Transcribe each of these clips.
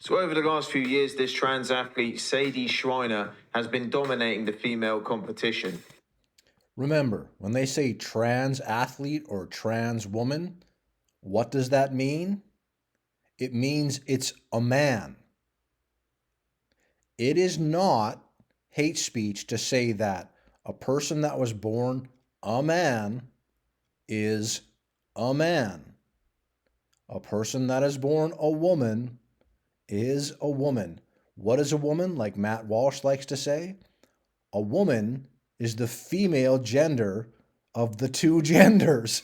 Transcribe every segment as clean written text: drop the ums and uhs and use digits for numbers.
So over the last few years, this trans athlete, Sadie Schreiner, has been dominating the female competition. Remember, when they say trans athlete or trans woman, what does that mean? It means it's a man. It is not hate speech to say that a person that was born a man is a man. A person that is born a woman is a woman. What is a woman? Like Matt Walsh likes to say, a woman is the female gender of the two genders.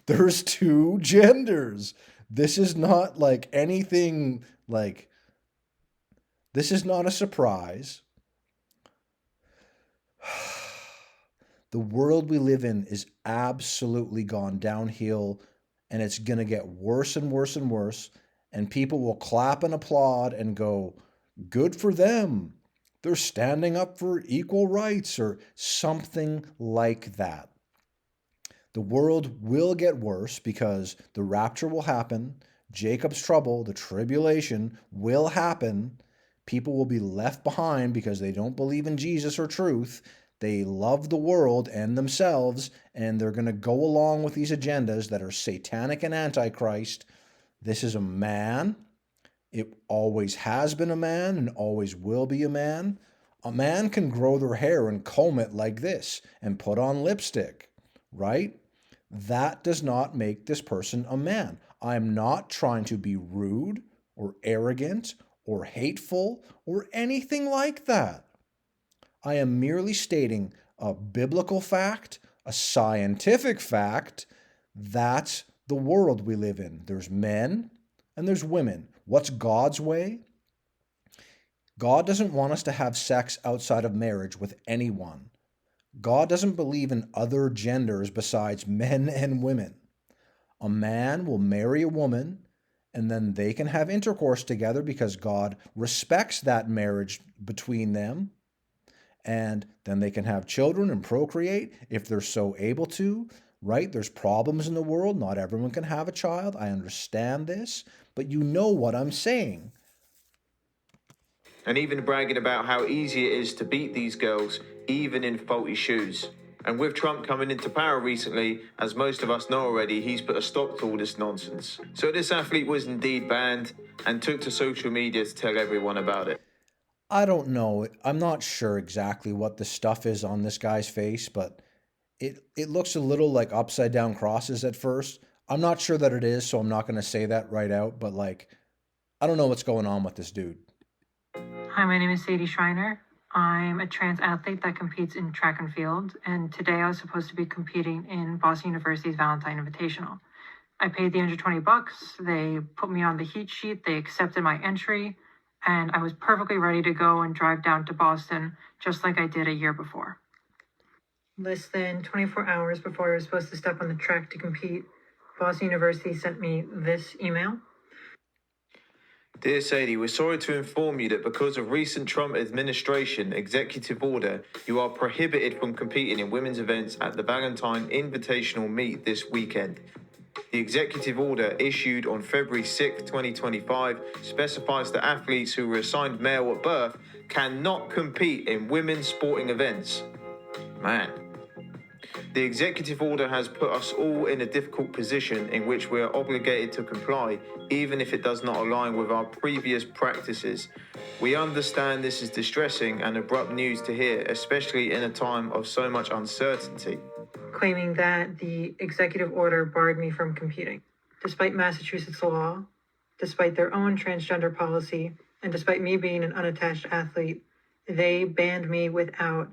There's two genders. This is not like anything like, this is not a surprise. The world we live in is absolutely gone downhill, and it's going to get worse and worse and worse. And people will clap and applaud and go, good for them. They're standing up for equal rights or something like that. The world will get worse because the rapture will happen. Jacob's trouble, the tribulation will happen. People will be left behind because they don't believe in Jesus or truth. They love the world and themselves, and they're going to go along with these agendas that are satanic and antichrist. This is a man. It always has been a man and always will be a man. A man can grow their hair and comb it like this and put on lipstick, right? That does not make this person a man. I'm not trying to be rude or arrogant or hateful or anything like that. I am merely stating a biblical fact, a scientific fact. That's the world we live in. There's men and there's women. What's God's way? God doesn't want us to have sex outside of marriage with anyone. God doesn't believe in other genders besides men and women. A man will marry a woman and then they can have intercourse together because God respects that marriage between them. And then they can have children and procreate if they're so able to, right? There's problems in the world. Not everyone can have a child. I understand this, but you know what I'm saying. And even bragging about how easy it is to beat these girls, even in faulty shoes. And with Trump coming into power recently, as most of us know already, he's put a stop to all this nonsense. So this athlete was indeed banned and took to social media to tell everyone about it. I don't know. I'm not sure exactly what the stuff is on this guy's face, but it looks a little like upside down crosses at first. I'm not sure that it is, so I'm not going to say that right out, but like I don't know what's going on with this dude. Hi, my name is Sadie Schreiner. I'm a trans athlete that competes in track and field, and today I was supposed to be competing in Boston University's Valentine Invitational. I paid the $120. They put me on the heat sheet. They accepted my entry, and I was perfectly ready to go and drive down to Boston just like I did a year before. Less than 24 hours before I was supposed to step on the track to compete, Boston University sent me this email. Dear Sadie, we're sorry to inform you that because of recent Trump administration executive order, you are prohibited from competing in women's events at the Valentine Invitational meet this weekend. The executive order, issued on February 6, 2025, specifies that athletes who were assigned male at birth cannot compete in women's sporting events. Man. The executive order has put us all in a difficult position in which we are obligated to comply, even if it does not align with our previous practices. We understand this is distressing and abrupt news to hear, especially in a time of so much uncertainty. Claiming that the executive order barred me from competing. Despite Massachusetts law, despite their own transgender policy, and despite me being an unattached athlete, they banned me without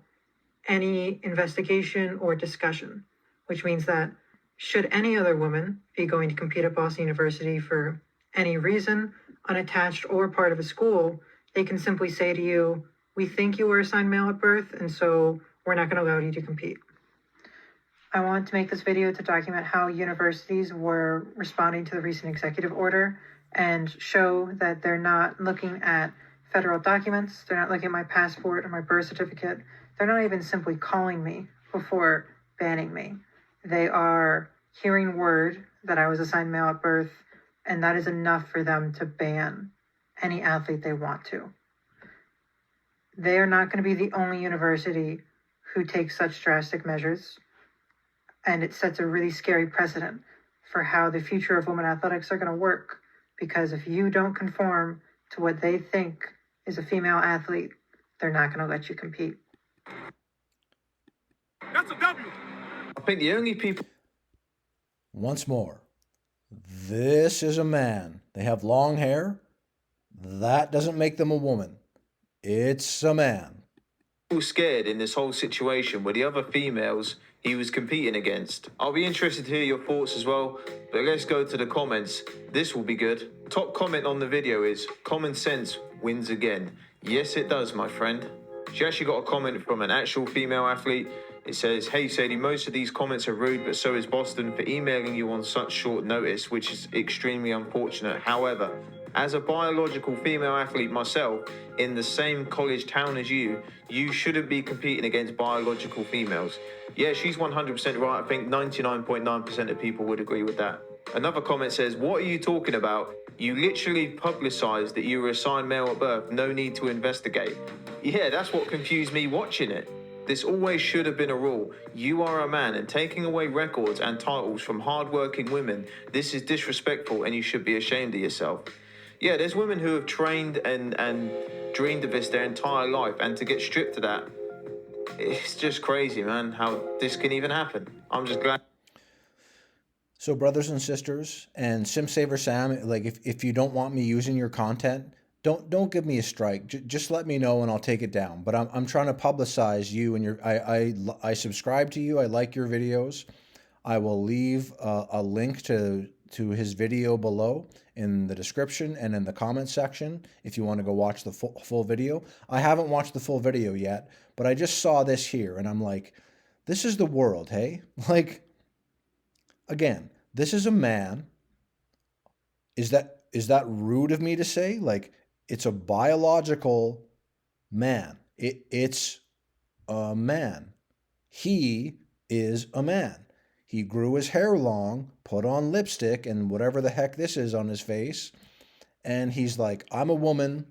any investigation or discussion, which means that should any other woman be going to compete at Boston University for any reason, unattached or part of a school, they can simply say to you, we think you were assigned male at birth, and so we're not going to allow you to compete. I want to make this video to document how universities were responding to the recent executive order and show that they're not looking at federal documents, they're not looking at my passport or my birth certificate, they're not even simply calling me before banning me. They are hearing word that I was assigned male at birth, and that is enough for them to ban any athlete they want to. They are not going to be the only university who takes such drastic measures, and it sets a really scary precedent for how the future of women athletics are going to work, because if you don't conform to what they think is a female athlete, they're not going to let you compete. That's a W. I think the only people Once more, this is a man. They have long hair. That doesn't make them a woman. It's a man. scared in this whole situation were the other females he was competing against. I'll be interested to hear your thoughts as well, but let's go to the comments. This will be good. Top comment on the video is, common sense wins again. Yes, it does, my friend. She actually got a comment from an actual female athlete. It says, hey Sadie, most of these comments are rude, but so is Boston for emailing you on such short notice, which is extremely unfortunate. However, as a biological female athlete myself, in the same college town as you shouldn't be competing against biological females. Yeah, she's 100% right. I think 99.9% of people would agree with that. Another comment says, what are you talking about? You literally publicized that you were assigned male at birth. No need to investigate. Yeah, that's what confused me watching it. This always should have been a rule. You are a man, and taking away records and titles from hardworking women, this is disrespectful and you should be ashamed of yourself. Yeah, there's women who have trained and dreamed of this their entire life, and to get stripped of that, it's just crazy, man, how this can even happen. I'm just glad. So brothers and sisters, and SimSaver Sam, like if you don't want me using your content, don't give me a strike. Just let me know and I'll take it down. But I'm trying to publicize you and your. I subscribe to you. I like your videos. I will leave a link to his video below in the description and in the comment section if you want to go watch the full video. I haven't watched the full video yet, but I just saw this here and I'm like, this is the world, hey? Like, again, this is a man. Is that rude of me to say? Like, it's a biological man. It's a man. He is a man. He grew his hair long, put on lipstick and whatever the heck this is on his face. And he's like, I'm a woman.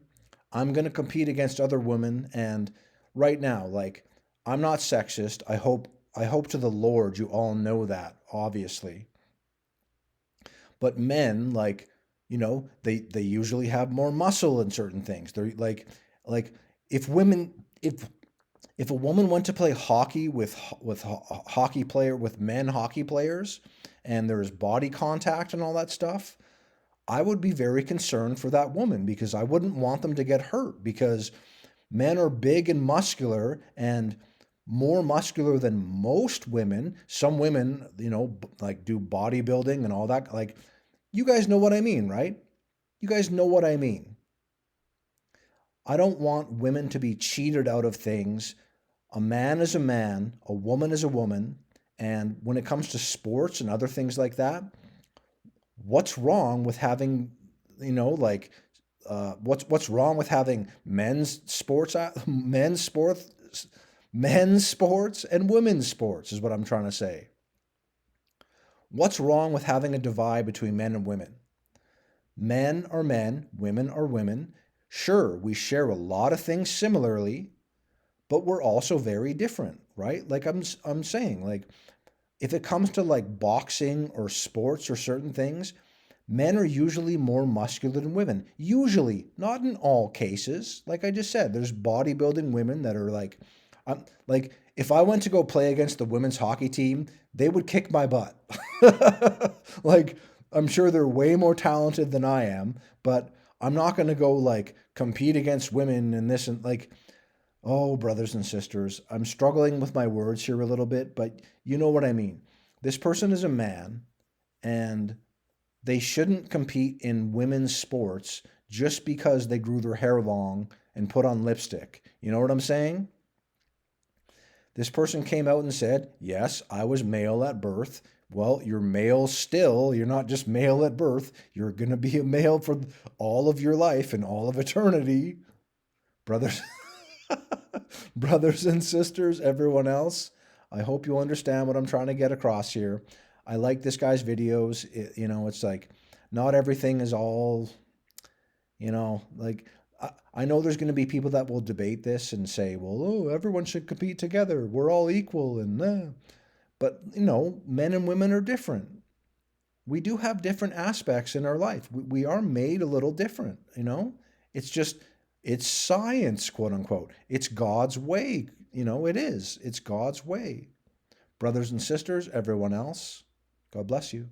I'm going to compete against other women. And right now, like, I'm not sexist. I hope to the Lord you all know that, obviously. But men, like, you know, they usually have more muscle in certain things. They're like if a woman went to play hockey with men hockey players, and there's body contact and all that stuff, I would be very concerned for that woman because I wouldn't want them to get hurt, because men are big and muscular and more muscular than most women. Some women, you know, like do bodybuilding and all that. Like, you guys know what I mean, right? You guys know what I mean. I don't want women to be cheated out of things. A man is a man, a woman is a woman. And when it comes to sports and other things like that, what's wrong with having, you know, like, what's wrong with having men's sports and women's sports is what I'm trying to say. What's wrong with having a divide between men and women? Men are men, women are women. Sure, we share a lot of things similarly, but we're also very different, right? Like I'm saying, like, if it comes to like boxing or sports or certain things, men are usually more muscular than women. Usually, not in all cases. Like I just said, there's bodybuilding women that are like if I went to go play against the women's hockey team, they would kick my butt. Like, I'm sure they're way more talented than I am, but I'm not going to go like compete against women and this and like, oh, brothers and sisters, I'm struggling with my words here a little bit, but you know what I mean. This person is a man and they shouldn't compete in women's sports just because they grew their hair long and put on lipstick. You know what I'm saying? This person came out and said, yes, I was male at birth. Well, you're male still. You're not just male at birth. You're going to be a male for all of your life and all of eternity. Brothers, brothers and sisters, everyone else, I hope you understand what I'm trying to get across here. I like this guy's videos. You know, it's like not everything is all, Like I know there's going to be people that will debate this and say, well, oh, everyone should compete together. We're all equal. But, men and women are different. We do have different aspects in our life. We are made a little different. It's just, it's science, quote unquote. It's God's way. It is. It's God's way. Brothers and sisters, everyone else, God bless you.